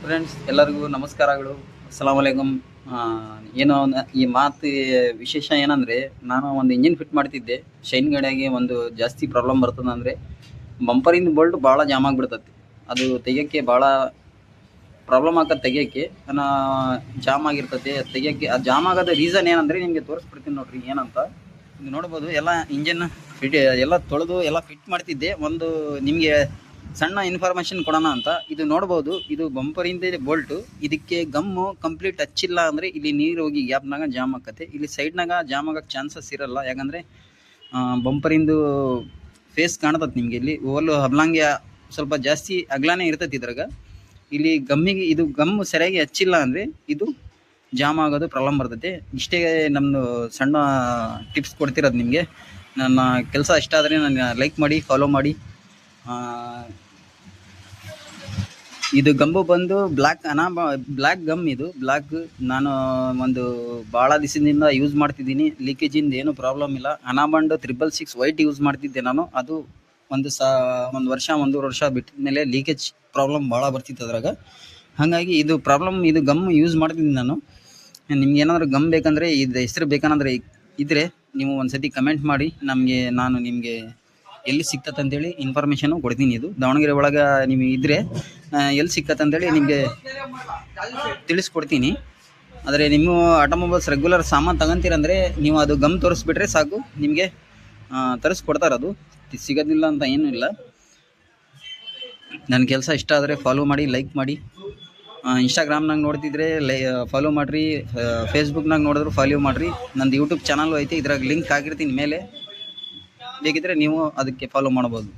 Friends ಎಲ್ಲರಿಗೂ ನಮಸ್ಕಾರಗಳು. ಅಸ್ಸಲಾಮ್ ವಲೈಕುಮ್. ಈ ಮಾತು ವಿಶೇಷ ಏನಂದರೆ, ನಾನು ಒಂದು ಇಂಜಿನ್ ಫಿಟ್ ಮಾಡ್ತಿದ್ದೆ. ಶೈನ್ ಗಾಡಿಯಾಗಿ ಒಂದು ಜಾಸ್ತಿ ಪ್ರಾಬ್ಲಮ್ ಬರ್ತದೆ ಅಂದರೆ ಬಂಪರಿಂದ ಬೋಲ್ಟ್ ಭಾಳ ಜಾಮ್ ಆಗಿಬಿಡ್ತೈತಿ. ಅದು ತೆಗಿಯೋಕ್ಕೆ ಭಾಳ ಪ್ರಾಬ್ಲಮ್ ಆಗತ್ತೆ. ತೆಗಿಯೋಕ್ಕೆ ಜಾಮ್ ಆಗಿರ್ತೈತೆ. ತೆಗಿಯೋಕ್ಕೆ ಆ ಜಾಮ್ ಆಗೋದು ರೀಸನ್ ಏನಂದರೆ ನಿಮಗೆ ತೋರಿಸ್ಬಿಡ್ತೀನಿ ನೋಡ್ರಿ ಏನಂತ. ಇದು ನೋಡ್ಬೋದು, ಎಲ್ಲ ಇಂಜಿನ್ ಫಿಟ್ ಎಲ್ಲ ತೊಳೆದು ಎಲ್ಲ ಫಿಟ್ ಮಾಡ್ತಿದ್ದೆ. ಒಂದು ನಿಮಗೆ ಸಣ್ಣ ಇನ್ಫಾರ್ಮೇಷನ್ ಕೊಡೋಣ ಅಂತ. ಇದು ನೋಡ್ಬೋದು, ಇದು ಬಂಪರಿಂದ ಬೋಲ್ಟು. ಇದಕ್ಕೆ ಗಮ್ಮು ಕಂಪ್ಲೀಟ್ ಹಚ್ಚಿಲ್ಲ ಅಂದರೆ ಇಲ್ಲಿ ನೀರು ಹೋಗಿ ಗ್ಯಾಪ್ನಾಗ ಜಾಮ್ ಆಕತ್ತೆ. ಇಲ್ಲಿ ಸೈಡ್ನಾಗ ಜಾಮ್ ಆಗೋಕ್ಕೆ ಚಾನ್ಸಸ್ ಇರಲ್ಲ, ಯಾಕಂದರೆ ಬಂಪರಿಂದು ಫೇಸ್ ಕಾಣ್ತದೆ ನಿಮಗೆ. ಇಲ್ಲಿ ಓವಲ್ ಹಬ್ಲಾಂಗೆ ಸ್ವಲ್ಪ ಜಾಸ್ತಿ ಅಗ್ಲಾನೇ ಇರ್ತೈತಿ ಇದ್ರಾಗ. ಇಲ್ಲಿ ಗಮ್ಮಿಗೆ ಇದು ಗಮ್ಮು ಸರಿಯಾಗಿ ಹಚ್ಚಿಲ್ಲ ಅಂದರೆ ಇದು ಜಾಮ್ ಆಗೋದು ಪ್ರಾಬ್ಲಮ್ ಬರ್ತೈತೆ. ಇಷ್ಟೇ ನಮ್ಮದು ಸಣ್ಣ ಟಿಪ್ಸ್ ಕೊಡ್ತಿರೋದು ನಿಮಗೆ. ನನ್ನ ಕೆಲಸ ಇಷ್ಟ ಆದರೆ ನಾನು ಲೈಕ್ ಮಾಡಿ, ಫಾಲೋ ಮಾಡಿ. ಇದು ಗಮ್ಮು ಬಂದು ಬ್ಲ್ಯಾಕ್ ಗಮ್. ಇದು ಬ್ಲ್ಯಾಕ್ ನಾನು ಒಂದು ಭಾಳ ದಿವಸದಿಂದ ಯೂಸ್ ಮಾಡ್ತಿದ್ದೀನಿ. ಲೀಕೇಜಿಂದ ಏನು ಪ್ರಾಬ್ಲಮ್ ಇಲ್ಲ. ಅನಾಬಂಡ್ 666 ವೈಟ್ ಯೂಸ್ ಮಾಡ್ತಿದ್ದೆ ನಾನು. ಅದು ಒಂದು ವರ್ಷ ಒಂದೂವರೆ ವರ್ಷ ಬಿಟ್ಟಿದ ಮೇಲೆ ಲೀಕೇಜ್ ಪ್ರಾಬ್ಲಮ್ ಭಾಳ ಬರ್ತಿತ್ತು ಅದ್ರಾಗ. ಹಾಗಾಗಿ ಇದು ಪ್ರಾಬ್ಲಮ್, ಇದು ಗಮ್ ಯೂಸ್ ಮಾಡ್ತಿದ್ದೀನಿ ನಾನು. ನಿಮ್ಗೆ ಏನಾದರೂ ಗಮ್ ಬೇಕಂದರೆ, ಇದು ಹೆಸರು ಬೇಕಂದ್ರೆ ಇದ್ದರೆ ನೀವು ಒಂದು ಸತಿ ಕಮೆಂಟ್ ಮಾಡಿ. ನಾನು ನಿಮಗೆ ಎಲ್ಲಿ ಸಿಕ್ತತ್ತೆ ಅಂತೇಳಿ ಇನ್ಫಾರ್ಮೇಷನು ಕೊಡ್ತೀನಿ. ಇದು ದಾವಣಗೆರೆ ಒಳಗೆ ನಿಮಗೆ ಇದ್ದರೆ ಎಲ್ಲಿ ಸಿಕ್ಕತ್ತೆ ಅಂತೇಳಿ ನಿಮಗೆ ತಿಳಿಸ್ಕೊಡ್ತೀನಿ. ಆದರೆ ನಿಮ್ಮ ಆಟೋಮೊಬೈಲ್ಸ್ ರೆಗ್ಯುಲರ್ ಸಾಮಾನು ತಗೊಂತೀರಂದರೆ ನೀವು ಅದು ಗಮ್ ತೋರಿಸ್ಬಿಟ್ರೆ ಸಾಕು, ನಿಮಗೆ ತರಿಸ್ಕೊಡ್ತಾರೆ. ಅದು ಸಿಗೋದಿಲ್ಲ ಅಂತ ಏನೂ ಇಲ್ಲ. ನನ್ನ ಕೆಲಸ ಇಷ್ಟ ಆದರೆ ಫಾಲೋ ಮಾಡಿ, ಲೈಕ್ ಮಾಡಿ. ಇನ್ಸ್ಟಾಗ್ರಾಮ್ನಾಗ ನೋಡ್ತಿದ್ರೆ ಫಾಲೋ ಮಾಡಿರಿ. ಫೇಸ್ಬುಕ್ನಾಗ ನೋಡಿದ್ರು ಫಾಲೋ ಮಾಡಿರಿ. ನಂದು ಯೂಟ್ಯೂಬ್ ಚಾನಲ್ ಐತೆ, ಇದ್ರಾಗ ಲಿಂಕ್ ಹಾಕಿರ್ತೀನಿ ಮೇಲೆ. ಬೇಕಿದ್ರೆ ನೀವು ಅದಕ್ಕೆ ಫಾಲೋ ಮಾಡ್ಬೋದು.